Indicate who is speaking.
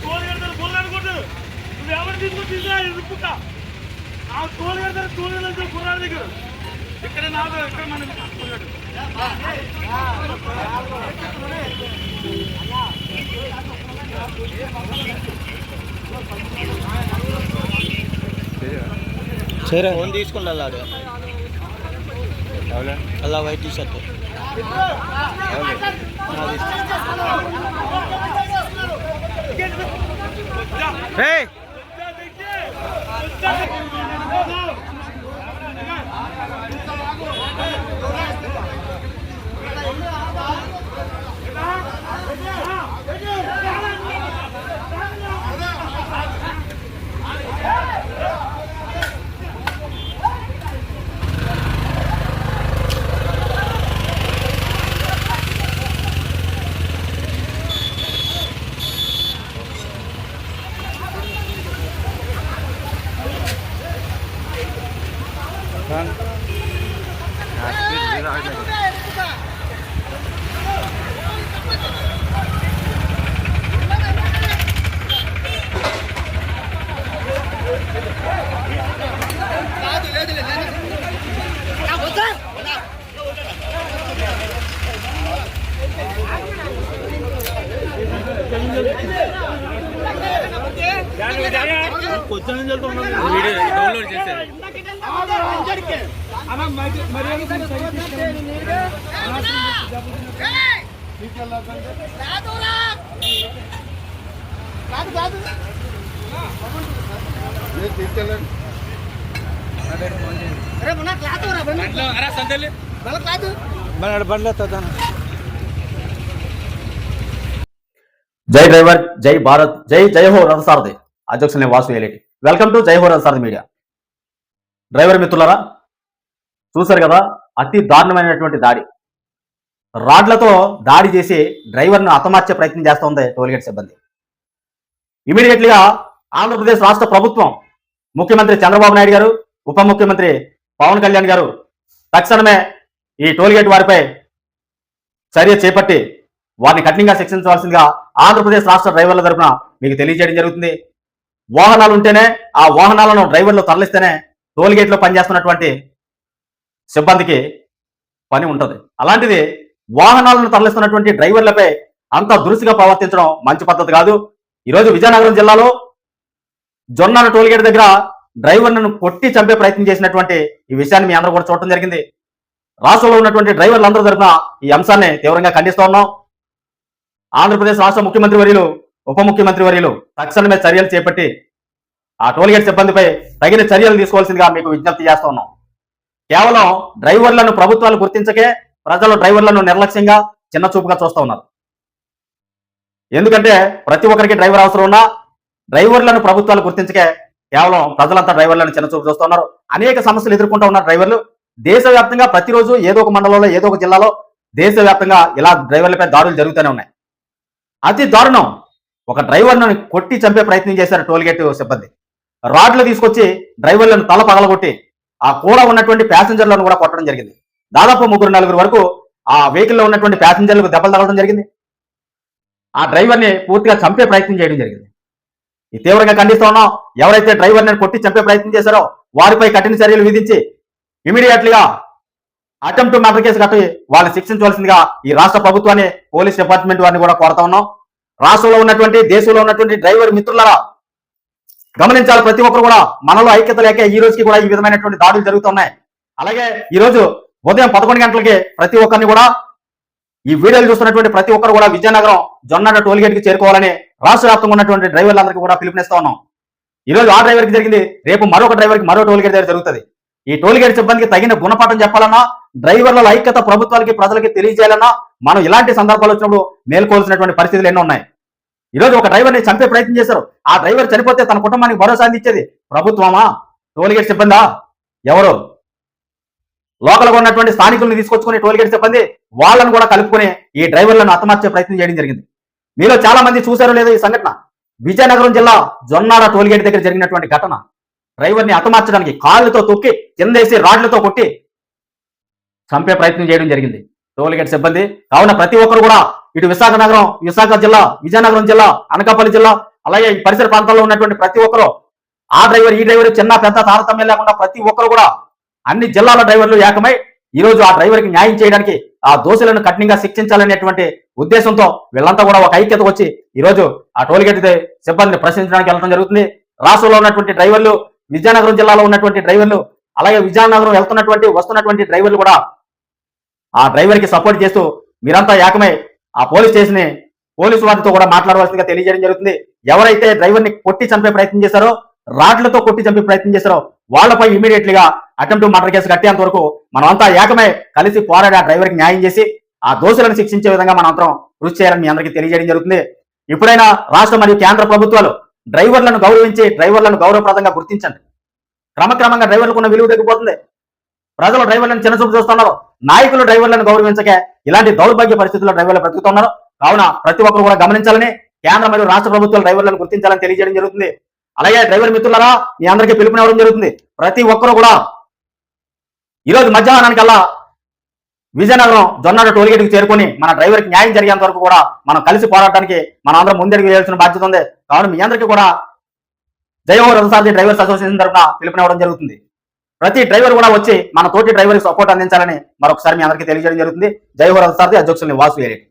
Speaker 1: తోలు కడతారు బొల్లు అనుకుంటు నువ్వు ఎవరు తీసుకొని రుప్పుక ఆ తోలు కడతారు తోలు వెళ్తారు కుర్రాడి దగ్గర ఇక్కడ నాకు ఇక్కడ మనం
Speaker 2: ఫోన్ తీసుకుని వెళ్ళాడు అలా వైట్ టీషర్ట్ డౌన్లోడ్ చేశారు
Speaker 3: జై డ్రైవర్, జై భారత్, జై జై హో రథసారథి. అధ్యక్షులు వాసు ఏలేటి. వెల్కమ్ టు జై హో రథసారథి మీడియా. డ్రైవర్ మిత్రులారా, చూశారు కదా అతి దారుణమైనటువంటి దాడి. రాడ్లతో దాడి చేసి డ్రైవర్ను హతమార్చే ప్రయత్నం చేస్తూ ఉంది టోల్గేట్ సిబ్బంది. ఇమీడియట్లీగా ఆంధ్రప్రదేశ్ రాష్ట్ర ప్రభుత్వం, ముఖ్యమంత్రి చంద్రబాబు నాయుడు గారు, ఉప ముఖ్యమంత్రి పవన్ కళ్యాణ్ గారు తక్షణమే ఈ టోల్గేట్ వారిపై చర్య చేపట్టి వారిని కఠినంగా శిక్షించవలసిందిగా ఆంధ్రప్రదేశ్ రాష్ట్ర డ్రైవర్ల తరఫున మీకు తెలియజేయడం జరుగుతుంది. వాహనాలు ఉంటేనే, ఆ వాహనాలను డ్రైవర్లు తరలిస్తేనే టోల్గేట్లో పనిచేస్తున్నటువంటి సిబ్బందికి పని ఉంటుంది. అలాంటిది వాహనాలను తరలిస్తున్నటువంటి డ్రైవర్లపై అంత దురుసుగా ప్రవర్తించడం మంచి పద్ధతి కాదు. ఈరోజు విజయనగరం జిల్లాలో జొన్నాల టోల్గేట్ దగ్గర డ్రైవర్లను కొట్టి చంపే ప్రయత్నం చేసినటువంటి ఈ విషయాన్ని మీ అందరూ కూడా చూడటం జరిగింది. రాష్ట్రంలో ఉన్నటువంటి డ్రైవర్లందరూ తరఫున ఈ అంశాన్ని తీవ్రంగా ఖండిస్తూ ఉన్నాం. ఆంధ్రప్రదేశ్ రాష్ట్ర ముఖ్యమంత్రి వర్యులు, ఉప ముఖ్యమంత్రి వర్యులు తక్షణమే చర్యలు చేపట్టి ఆ టోల్గేట్ సిబ్బందిపై తగిన చర్యలు తీసుకోవాల్సిందిగా మీకు విజ్ఞప్తి చేస్తూ ఉన్నాం. కేవలం డ్రైవర్లను ప్రభుత్వాలు గుర్తించకే ప్రజలు డ్రైవర్లను నిర్లక్ష్యంగా, చిన్న చూపుగా చూస్తూ ఉన్నారు. ఎందుకంటే ప్రతి ఒక్కరికి డ్రైవర్ అవసరం ఉన్నా డ్రైవర్లను ప్రభుత్వాలు గుర్తించకే కేవలం ప్రజలంతా డ్రైవర్లను చిన్న చూపు చూస్తూ ఉన్నారు. అనేక సమస్యలు ఎదుర్కొంటూ ఉన్నారు డ్రైవర్లు. దేశవ్యాప్తంగా ప్రతిరోజు ఏదో ఒక మండలంలో, ఏదో ఒక జిల్లాలో దేశవ్యాప్తంగా ఇలా డ్రైవర్లపై దాడులు జరుగుతూనే ఉన్నాయి. అతి దారుణం, ఒక డ్రైవర్ను కొట్టి చంపే ప్రయత్నం చేశారు టోల్గేట్ సిబ్బంది. రాడ్లు తీసుకొచ్చి డ్రైవర్లను తల పగలగొట్టి ఆ కూడా ఉన్నటువంటి ప్యాసింజర్లను కూడా కొట్టడం జరిగింది. దాదాపు 3-4 వరకు ఆ వెహికల్లో ఉన్నటువంటి ప్యాసింజర్లకు దెబ్బలు తగలడం జరిగింది. ఆ డ్రైవర్ని పూర్తిగా చంపే ప్రయత్నం చేయడం జరిగింది. ఈ తీవ్రంగా ఖండిస్తూ ఉన్నాం. ఎవరైతే డ్రైవర్ని కొట్టి చంపే ప్రయత్నం చేశారో వారిపై కఠిన చర్యలు విధించి ఇమీడియట్లీగా అటెంప్ట్ మర్డర్ కేసు కట్టి వాళ్ళని శిక్షించవలసిందిగా ఈ రాష్ట్ర ప్రభుత్వాన్ని, పోలీస్ డిపార్ట్మెంట్ వారిని కూడా కోరుతా ఉన్నాం. రాష్ట్రంలో ఉన్నటువంటి, దేశంలో ఉన్నటువంటి డ్రైవర్ మిత్రులారా గమనించాలి. ప్రతి ఒక్కరు కూడా మనలో ఐక్యత లేక ఈ రోజుకి కూడా ఈ విధమైనటువంటి దాడులు జరుగుతున్నాయి. అలాగే ఈ రోజు ఉదయం 11 గంటలకి ప్రతి ఒక్కరిని కూడా ఈ వీడియోలు చూస్తున్నటువంటి ప్రతి ఒక్కరు కూడా విజయనగరం జొన్నాడ టోల్గేట్ కి చేరుకోవాలని రాష్ట్ర వ్యాప్తంగా ఉన్నటువంటి డ్రైవర్లందరికీ కూడా పిలుపునిస్తా ఉన్నాం. ఈ రోజు ఆ డ్రైవర్ కి జరిగింది, రేపు మరొక డ్రైవర్ కి మరో టోల్గేట్ దగ్గర జరుగుతుంది. ఈ టోల్గేట్ సిబ్బందికి తగిన గుణపాఠం చెప్పాలన్నా, డ్రైవర్ల ఐక్యత ప్రభుత్వాలకి, ప్రజలకి తెలియజేయాలన్నా మనం ఇలాంటి సందర్భాలు వచ్చినప్పుడు మేల్కోవాల్సినటువంటి పరిస్థితులు ఎన్నో ఉన్నాయి. ఈ రోజు ఒక డ్రైవర్ని చంపే ప్రయత్నం చేశారు. ఆ డ్రైవర్ చనిపోతే తన కుటుంబానికి భరోసా అందించేది ప్రభుత్వమా, టోల్గేట్ సిబ్బందా? ఎవరు? లోకల్గా ఉన్నటువంటి స్థానికులను తీసుకొచ్చుకుని టోల్గేట్ సిబ్బంది వాళ్ళను కూడా కలుపుకొని ఈ డ్రైవర్లను హతమార్చే ప్రయత్నం చేయడం జరిగింది. మీలో చాలా మంది చూశారో లేదో ఈ సంఘటన. విజయనగరం జిల్లా జొన్నాడ టోల్గేట్ దగ్గర జరిగినటువంటి ఘటన. డ్రైవర్ని హతమార్చడానికి కాళ్ళతో తొక్కి కిందేసి రాడ్లతో కొట్టి చంపే ప్రయత్నం చేయడం జరిగింది. టోల్ గేట్ సిబ్బంది. కావున ప్రతి ఒక్కరు కూడా ఇటు విశాఖ జిల్లా, విజయనగరం జిల్లా, అనకాపల్లి జిల్లా, అలాగే ఈ పరిసర ప్రాంతాల్లో ఉన్నటువంటి ప్రతి ఒక్కరు, ఆ డ్రైవర్ ఈ డ్రైవర్ చిన్న పెద్ద తారతమ్యం లేకుండా ప్రతి ఒక్కరు కూడా అన్ని జిల్లాల డ్రైవర్లు ఏకమై ఈ రోజు ఆ డ్రైవర్కి న్యాయం చేయడానికి, ఆ దోషులను కఠినంగా శిక్షించాలనేటువంటి ఉద్దేశంతో వీళ్ళంతా కూడా ఒక ఐక్యత వచ్చి ఈ రోజు ఆ టోల్ గేట్ సిబ్బందిని ప్రశ్నించడానికి వెళ్ళడం జరుగుతుంది. రాష్ట్రంలో ఉన్నటువంటి డ్రైవర్లు, విజయనగరం జిల్లాలో ఉన్నటువంటి డ్రైవర్లు, అలాగే విజయనగరం వస్తున్నటువంటి డ్రైవర్లు కూడా ఆ డ్రైవర్ కి సపోర్ట్ చేస్తూ మీరంతా ఏకమై ఆ పోలీసు వారితో కూడా మాట్లాడవలసిందిగా తెలియజేయడం జరుగుతుంది. ఎవరైతే డ్రైవర్ ని కొట్టి చంపే ప్రయత్నం చేశారో, రాడ్లతో కొట్టి చంపే ప్రయత్నం చేశారో వాళ్ళపై ఇమీడియట్ గా అటెంప్ట్ మర్డర్ కేసు కట్టేంత వరకు మనం అంతా ఏకమై కలిసి పోరాడి ఆ డ్రైవర్ కి న్యాయం చేసి ఆ దోషులను శిక్షించే విధంగా మనం అందరం కృషి చేయాలని మీ అందరికీ తెలియజేయడం జరుగుతుంది. ఇప్పుడైనా రాష్ట్ర మరియు కేంద్ర ప్రభుత్వాలు డ్రైవర్లను గౌరవించి డ్రైవర్లను గౌరవప్రదంగా గుర్తించండి. క్రమక్రమంగా డ్రైవర్లకు ఉన్న విలువ తగ్గిపోతుంది. ప్రజలు డ్రైవర్లను చిన్నచూపు చూస్తున్నారు. నాయకులు డ్రైవర్లను గౌరవించకే ఇలాంటి దౌర్భాగ్య పరిస్థితుల్లో డ్రైవర్లు బ్రతుకుతున్నారు. కావున ప్రతి ఒక్కరు కూడా గమనించాలని, కేంద్ర మరియు రాష్ట్ర ప్రభుత్వాలు డ్రైవర్లను గుర్తించాలని తెలియజేయడం జరుగుతుంది. అలాగే డ్రైవర్ మిత్రులారా, మీ అందరికీ పిలుపునివ్వడం జరుగుతుంది. ప్రతి ఒక్కరు కూడా ఈరోజు మధ్యాహ్నానికల్లా విజయనగరం జొన్నాడ టోల్ గేట్ కి చేరుకొని మన డ్రైవర్ కి న్యాయం జరిగేంత వరకు కూడా మనం కలిసి పోరాటానికి మనం అందరం ముందడుగు వేయాల్సిన బాధ్యత ఉంది. కావున మీ అందరికీ కూడా జయహో రథసారథి డ్రైవర్స్ అసోసియేషన్ తరఫున పిలుపునివ్వడం జరుగుతుంది. ప్రతి డ్రైవర్ కూడా వచ్చి మన తోటి డ్రైవర్ కి సపోర్ట్ అందించాలని మరొకసారి మీ అందరికీ తెలియజేయడం జరుగుతుంది. జయహో రథసారథి అధ్యక్షుల్ని వాసు ఏరెడ్డి.